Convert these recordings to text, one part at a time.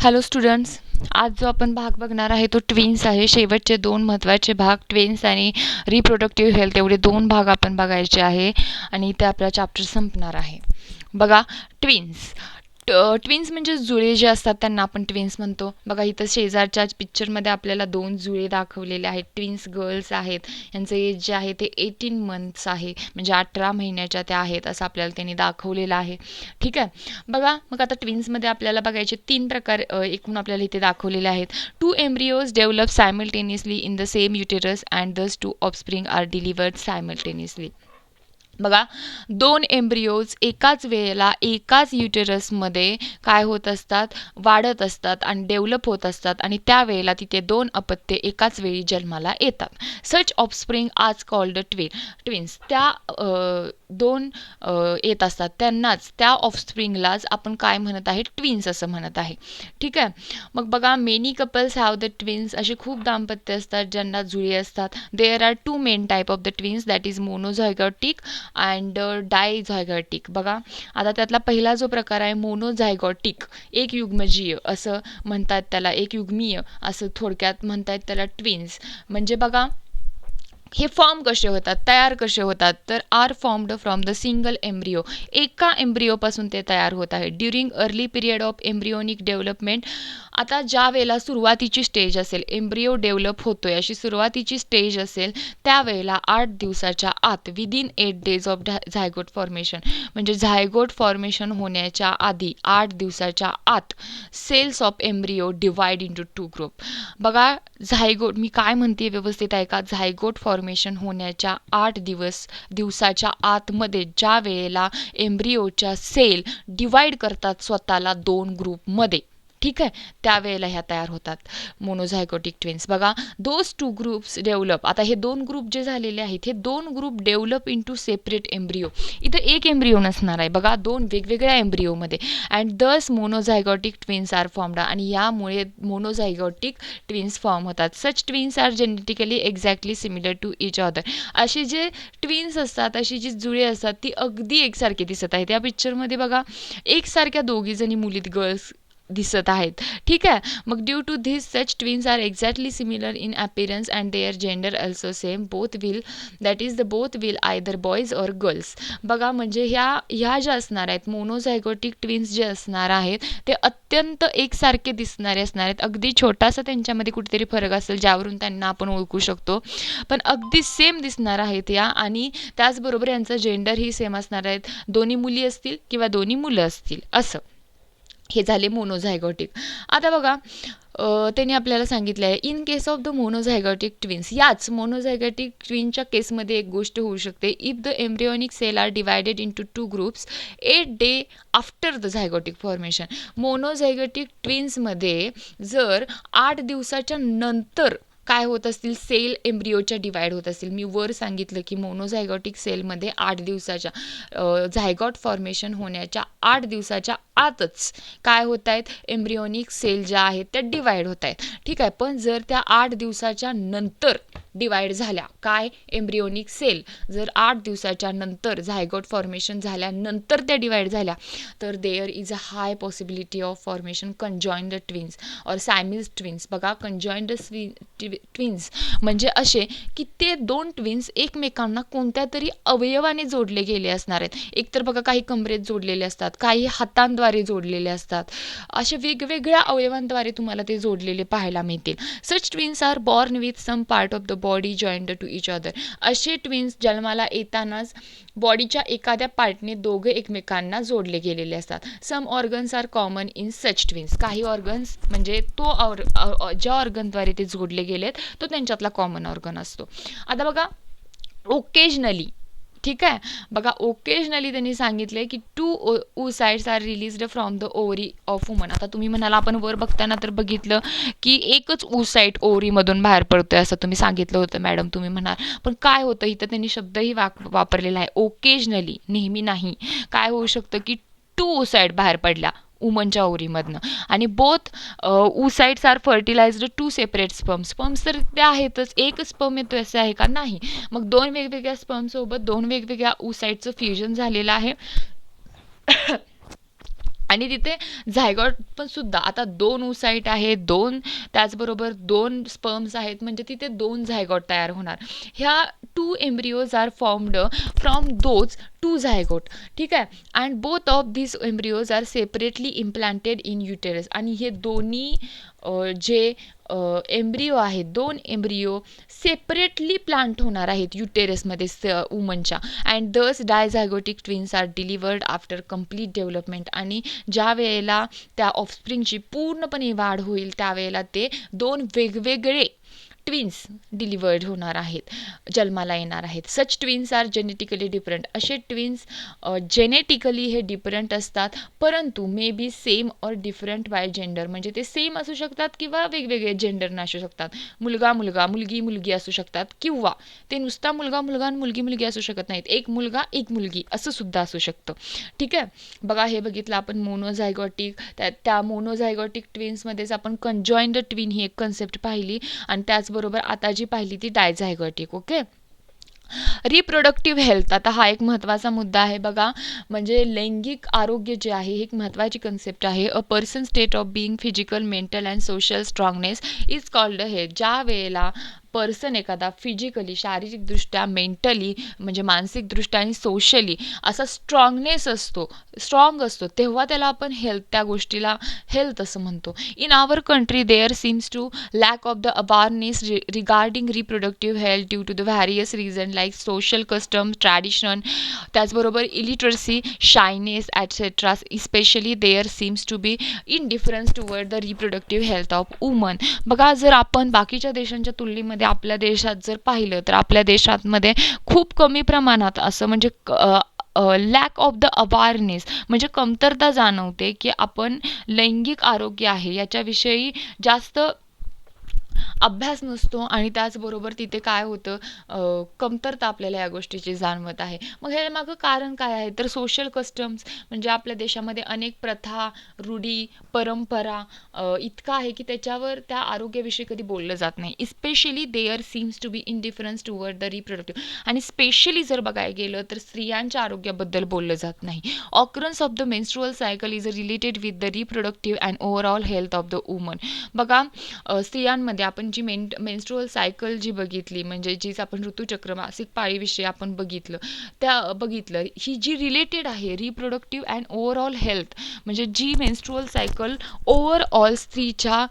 Hello students, आज जो आपण भाग बघणार आहे तो ट्विन्स आहे. शेवटचे दोन महत्त्वाचे भाग ट्विन्स आणि रिप्रोडक्टिव्ह हेल्थ एवढे दोन भाग आपण बघायचे आहे आणि ते आपला चॅप्टर संपणार आहे. बघा, ट्विन्स ट्विन्स म्हणजे जुळे जे असतात त्यांना आपण ट्विन्स म्हणतो. बघा, इथं शेजारच्या पिक्चरमध्ये आपल्याला दोन जुळे दाखवलेले आहेत. ट्विन्स गर्ल्स आहेत. यांचं एज जे आहे ते 18 मंथ्स आहे, म्हणजे 18 महिन्याच्या त्या आहेत असं आपल्याला त्यांनी दाखवलेलं आहे. ठीक आहे. बघा, मग आता ट्विन्समध्ये आपल्याला बघायचे तीन प्रकार एकूण आपल्याला इथे दाखवलेले आहेत. 2 embryos develop simultaneously in the same uterus and thus 2 offspring are delivered simultaneously. बघा, दोन एम्ब्रियोज एकाच वेळेला एकाच युटेरसमध्ये काय होत असतात, वाढत असतात आणि डेव्हलप होत असतात आणि त्यावेळेला तिथे दोन अपत्ये एकाच वेळी जन्माला येतात. सच ऑफस्प्रिंग आज कॉल्ड ट्विन्स. त्या दोन येत असतात त्यांनाच, त्या ऑफस्प्रिंगलाच आपण काय म्हणत आहे, ट्विन्स असं म्हणत आहे. ठीक आहे. मग बघा, many couples have the twins. असे खूप दाम्पत्य असतात ज्यांना जुळे असतात. There are 2 main type of the twins, that is monozygotic and dizygotic. बघा, आता त्यातला पहिला जो प्रकार आहे मोनोझायगॉटिक, एक युग्मजीय असं म्हणतात त्याला, एक युग्मीय असं थोडक्यात म्हणतात त्याला ट्विन्स. म्हणजे बघा, हे फॉर्म कसे होतात, तयार कसे होतात, तर are formed from the single embryo. एका एम्ब्रिओपासून ते तयार होत आहे. During early period of embryonic development. आता ज्या वेळेला सुरुवातीची स्टेज असेल, एम्ब्रिओ डेव्हलप होतोय अशी सुरुवातीची स्टेज असेल, त्यावेळेला 8 दिवसाच्या आत, within 8 days of zygote formation, म्हणजे झायगोट फॉर्मेशन होण्याच्या आधी 8 दिवसाच्या आत cells of embryo divide into 2 group. बघा, झायगोट मी काय म्हणते व्यवस्थित आहे का, झायगोट फॉर्मेशन होण्याच्या 8 दिवसाच्या आतमध्ये ज्या वेळेला एम्ब्रिओच्या सेल डिवाइड करतात स्वतःला 2 ग्रुपमध्ये, ठीक आहे, त्यावेळेला ह्या तयार होतात मोनोझायगोटिक ट्विन्स. बघा, दोज 2 ग्रुप्स डेव्हलप. आता हे 2 ग्रुप जे झालेले आहेत, हे 2 group develop into separate embryo. इथं एक एम्ब्रिओ नसणार आहे, बघा, 2 वेगवेगळ्या एम्ब्रिओमध्ये. अँड दस मोनोझायगॉटिक ट्विन्स आर फॉर्मड. आणि यामुळे मोनोझायगॉटिक ट्विन्स फॉर्म होतात. Such twins are genetically exactly similar to each other. असे जे ट्विन्स असतात, अशी जी जुळे असतात, ती अगदी एकसारखे दिसत आहेत. या पिक्चरमध्ये बघा, एकसारख्या दोघीजणी मुलीत गर्ल्स दिसत आहेत. ठीक आहे. मग due to this such twins are exactly similar in appearance and their gender also same. Both will either boys और गर्ल्स. बघा, म्हणजे ह्या ज्या असणार आहेत मोनोझायगोटिक ट्विन्स जे असणार आहेत, ते अत्यंत एकसारखे दिसणारे असणार आहेत. अगदी छोटासा त्यांच्यामध्ये कुठेतरी फरक असेल ज्यावरून त्यांना आपण ओळखू शकतो, पण अगदी सेम दिसणार आहेत या. आणि त्याचबरोबर यांचं जेंडर ही सेम असणार आहेत. दोन्ही मुली असतील किंवा दोन्ही मुलं असतील असं. हे झाले मोनोझायगॉटिक. आता बघा, त्यांनी आपल्याला सांगितलं आहे, in case of the monozygotic twins. याच मोनोझायगॉटिक ट्विनच्या केसमध्ये एक गोष्ट होऊ शकते. If the embryonic cell are divided into 2 groups 8 day after the zygotic formation. Monozygotic ट्विन्समध्ये जर 8 दिवसाच्या नंतर काय होत असतील, सेल एम्ब्रिओच्या डिवाइड होत असतील. मी वर सांगितलं की मोनोझायगॉटिक सेलमध्ये 8 दिवसाच्या झायगॉट फॉर्मेशन होण्याच्या 8 दिवसाच्या आतच काय होत आहेत, एम्ब्रिओनिक सेल ज्या आहेत त्या डिवाइड होत आहेत. ठीक आहे. पण जर त्या 8 दिवसाच्या नंतर डिवाइड झाल्या, काय, एम्ब्रिओनिक सेल जर 8 दिवसाच्या नंतर झायगॉट फॉर्मेशन झाल्यानंतर त्या डिवाइड झाल्या, तर there is a high possibility of formation conjoined twins or Siamese twins. बघा, कंजॉइंड ट्विन्स म्हणजे असे की ते दोन ट्विन्स एकमेकांना कोणत्या तरी अवयवाने जोडले गेले असणार आहेत. एकतर बघा, काही कमरेत जोडलेले असतात, काही हातांद्वारे जोडलेले असतात, असे वेगवेगळ्या अवयवांद्वारे तुम्हाला ते जोडलेले पाहायला मिळतील. Such twins are born with some part of the body joined to each other. असे ट्विन्स जन्माला येतानाच बॉडीच्या एखाद्या पार्टने दोघे एकमेकांना जोडले गेलेले असतात. Some organs are common in such twins. काही ऑर्गन्स म्हणजे ज्या ऑर्गनद्वारे ते जोडले गेलेत तो त्यांच्यातला कॉमन ऑर्गन असतो. आता बघा, ओकेजनली, ठीक आहे, बघा, ओकेजनली त्यांनी सांगितले की 2 oocytes are released from the ovary of woman. आता तुम्ही म्हणाला, आपण वर बघताना तर बघितलं की एकच oocyte ओव्हरीमधून बाहेर पडतोय असं तुम्ही सांगितलं होतं मॅडम, तुम्ही म्हणाल. पण काय होतं इथं त्यांनी शब्दही वापरलेला आहे, ओकेजनली, नेहमी नाही. काय होऊ शकतं की 2 oocyte बाहेर पडल्या वुमनच्या ओव्हरीमधनं आणि both oocytes are fertilised 2 separate sperms. Sperms तर ते आहेतच, एक स्पर्म येतो असं आहे का, नाही. मग 2 वेगवेगळ्या स्पर्मसोबत 2 वेगवेगळ्या oocyteचं फ्युजन झालेलं आहे आणि तिथे झायगॉट पण सुद्धा आता 2 ओसाइट आहे, 2 त्याचबरोबर 2 स्पर्म्स आहेत, म्हणजे तिथे 2 झायगॉट तयार होणार. ह्या 2 embryos are formed from those 2 zygote. ठीक आहे. And both of this embryos are separately implanted in uterus. आणि हे दोन्ही जे एम्ब्रिओ आहेत, 2 एम्ब्रिओ सेपरेटली प्लांट होणार आहेत युटेरसमध्ये वुमनच्या. And thus dizygotic twins are delivered after complete development. आणि ज्या वेळेला त्या ऑफस्प्रिंगची पूर्णपणे वाढ होईल त्यावेळेला ते 2 वेगवेगळे ट्विन्स डिलिव्हर्ड होणार आहेत, जन्माला येणार आहेत. सच ट्विन्स आर जेनेटिकली डिफरंट. असे ट्विन्स जेनेटिकली हे डिफरंट असतात, परंतु मे बी सेम और डिफरंट बाय जेंडर. म्हणजे ते सेम असू शकतात किंवा वेगवेगळे जेंडरनं असू शकतात. मुलगा मुलगा, मुलगी मुलगी असू शकतात, किंवा ते नुसता मुलगा मुलगा आणि मुलगी मुलगी असू शकत नाहीत. एक मुलगा एक मुलगी असं सुद्धा असू शकतं. ठीक आहे. बघा, हे बघितलं आपण मोनोझायगॉटिक. त्या मोनोझायगॉटिक ट्विन्समध्येच आपण कंजॉइंड ट्विन ही एक कन्सेप्ट पाहिली, आणि त्याचबरोबर आता जी पाहिली ती डायझायगॉटिक. ओके. रिप्रोडक्टिव्ह हेल्थ, आता हा एक महत्त्वाचा मुद्दा आहे बघा. म्हणजे लैंगिक आरोग्य जे आहे, ही एक महत्त्वाची कन्सेप्ट आहे. A person state of being physical, mental and social strongness is called health. ज्या वेळेला पर्सन एखादा फिजिकली, शारीरिकदृष्ट्या, मेंटली म्हणजे मानसिकदृष्ट्या आणि सोशली असा स्ट्रॉंग असतो, तेव्हा त्याला आपण हेल्थ, त्या गोष्टीला हेल्थ असं म्हणतो. In our country there seems to lack of the awareness regarding reproductive health due to the various reason like social custom, tradition, त्याचबरोबर illiteracy, shyness etcetera. Especially there seems to be indifference toward the reproductive health of woman. बघा, जर आपण बाकीच्या देशांच्या तुलनेमध्ये आपल्या देशात जर पाहिलं तर आपल्या देशामध्ये खूप कमी प्रमाणात असं म्हणजे लॅक ऑफ द अवेअरनेस म्हणजे कमतरता जाणवते की आपण लैंगिक आरोग्य आहे याच्याविषयी जास्त अभ्यास नसतो. आणि त्याचबरोबर तिथे काय होतं, कमतरता आपल्याला या गोष्टीची जाणवत आहे. मग हे मागं कारण काय आहे, तर सोशल कस्टम्स म्हणजे आपल्या देशामध्ये अनेक प्रथा, रूढी, परंपरा इतका आहे की त्याच्यावर त्या आरोग्याविषयी कधी बोललं जात नाही. Especially there seems to be indifference toward the reproductive. आणि स्पेशली जर बघायला गेलं तर स्त्रियांच्या आरोग्याबद्दल बोललं जात नाही. Occurrence of the menstrual cycle is related with the reproductive and overall health of the woman. बघा, स्त्रियांमध्ये आपण जी मेन्स्ट्रुअल सायकल जी बघितली, म्हणजे जीच आपण ऋतुचक्र, मासिक पाळीविषयी आपण बघितलं, ही जी रिलेटेड आहे रिप्रोडक्टिव्ह अँड ओव्हरऑल हेल्थ, म्हणजे जी मेन्स्ट्रुअल सायकल ओव्हरऑल स्त्रीच्या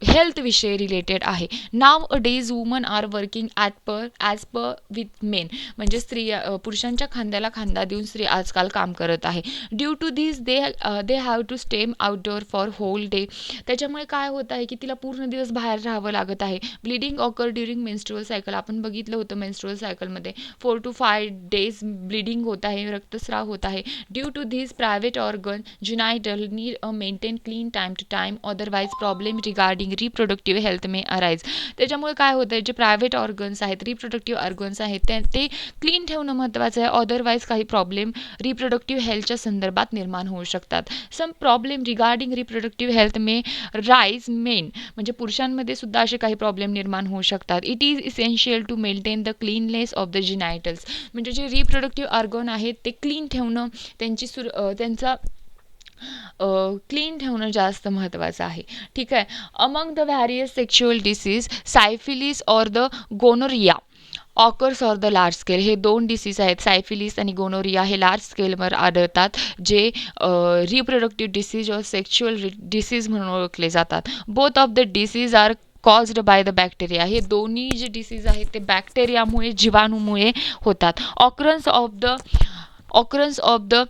हेल्थविषयी रिलेटेड आहे. Nowadays woman are working as per with men. म्हणजे पुरुषांच्या खांद्याला खांदा देऊन स्त्री आजकाल काम करत आहे. Due to this they have to stay outdoor for whole day. त्याच्यामुळे काय होत आहे की तिला पूर्ण दिवस बाहेर राहावं लागत आहे. Bleeding occur during menstrual cycle, आपण बघितलं होतं मेन्स्ट्रुअल सायकलमध्ये 4 to 5 days ब्लिडिंग होत आहे, रक्तस्राव होत आहे. Due to this private organ genital need a maintain clean time to time, otherwise problem regarding reproductive health may arise. त्याच्यामुळे काय होतं, जे प्रायव्हेट ऑर्गन्स आहेत, रिप्रोडक्टिव्ह ऑर्गन्स आहेत, ते क्लीन ठेवणं महत्त्वाचं आहे. अदरवाईज काही प्रॉब्लेम रिप्रोडक्टिव्ह हेल्थच्या संदर्भात निर्माण होऊ शकतात. Some problem regarding reproductive health may rise men, म्हणजे पुरुषांमध्ये सुद्धा असे काही प्रॉब्लेम निर्माण होऊ शकतात. It is essential to maintain the cleanness of the genitals. म्हणजे जे रिप्रोडक्टिव्ह ऑर्गन आहेत ते क्लीन ठेवणं, त्यांचा क्लीन ठेवणं जास्त महत्त्वाचं आहे. ठीक आहे. Among the various sexual disease, syphilis or the gonorrhoea occurs or the large scale. हे 2 डिसीज आहेत, सायफिलिस आणि गोनोरिया. हे लार्ज स्केलवर आढळतात, जे रिप्रोडक्टिव्ह डिसीज और सेक्शुअल डिसीज म्हणून ओळखले जातात. Both of the disease are caused by the bacteria. हे दोन्ही जे डिसीज आहेत ते बॅक्टेरियामुळे, जीवाणूमुळे होतात. occurrence of the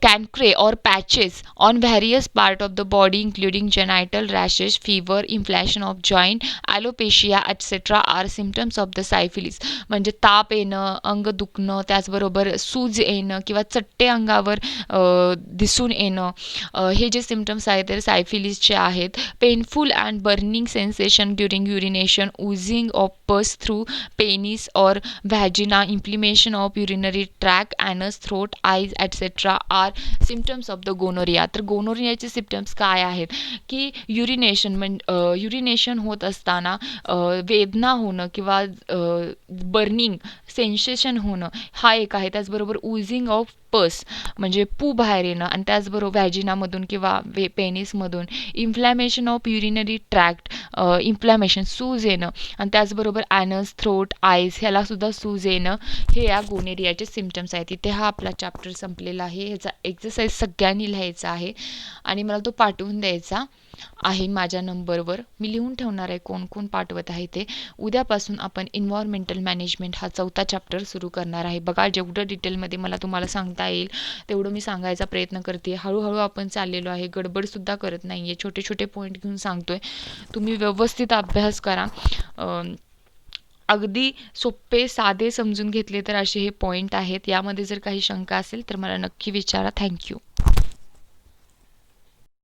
cancre or patches on various part of the body including genital rashes, fever, inflammation of joint, alopecia etc. are symptoms of the syphilis. म्हणजे ताप येणं, अंग दुखणं, त्याचबरोबर सूज येणं किंवा चट्टे अंगावर दिसून येणं, हे जे सिम्पटम्स आहेत ते सायफिलिसचे आहेत. Painful and burning sensation during urination, oozing of pus through penis or vagina, inflammation of urinary tract, anus, throat, eyes etcetera are symptoms of the gonorrhoea. तर गोनोरियाचे सिम्पटम्स काय आहेत की युरिनेशन होत असताना वेदना होणं किंवा बर्निंग सेन्सेशन होणं हा एक आहे. त्याचबरोबर ओझिंग ऑफ पस म्हणजे पू बाहेर येणं आणि त्याचबरोबर व्हॅजिनामधून किंवा पेनिसमधून inflammation of urinary tract, inflammation सूज येणं आणि त्याचबरोबर ॲनस, थ्रोट, आईज ह्यालासुद्धा सूज येणं, हे या गोनेरियाचे सिम्पटम्स आहेत. इथे हा आपला चॅप्टर संपलेला आहे. ह्याचा एक्झरसाईज सगळ्यांनी लिहायचा आहे आणि मला तो पाठवून द्यायचा आहे माझ्या नंबरवर. मी लिहून ठेवणार आहे कोण कोण पाठवत आहे ते. उद्यापासून आपण एन्व्हायरमेंटल मॅनेजमेंट हा 4था चॅप्टर सुरू करणार आहे. बघा, जेवढं डिटेलमध्ये मला तुम्हाला सांगता येईल तेवढं मी सांगायचा प्रयत्न करते. हळूहळू आपण चाललेलो आहे, गडबडसुद्धा करत नाही आहे, छोटे छोटे पॉईंट घेऊन सांगतोय. तुम्ही व्यवस्थित अभ्यास करा. अगदी सोपे साधे समजून घेतले तर असे हे पॉईंट आहेत. यामध्ये जर काही शंका असेल तर मला नक्की विचारा. थँक्यू.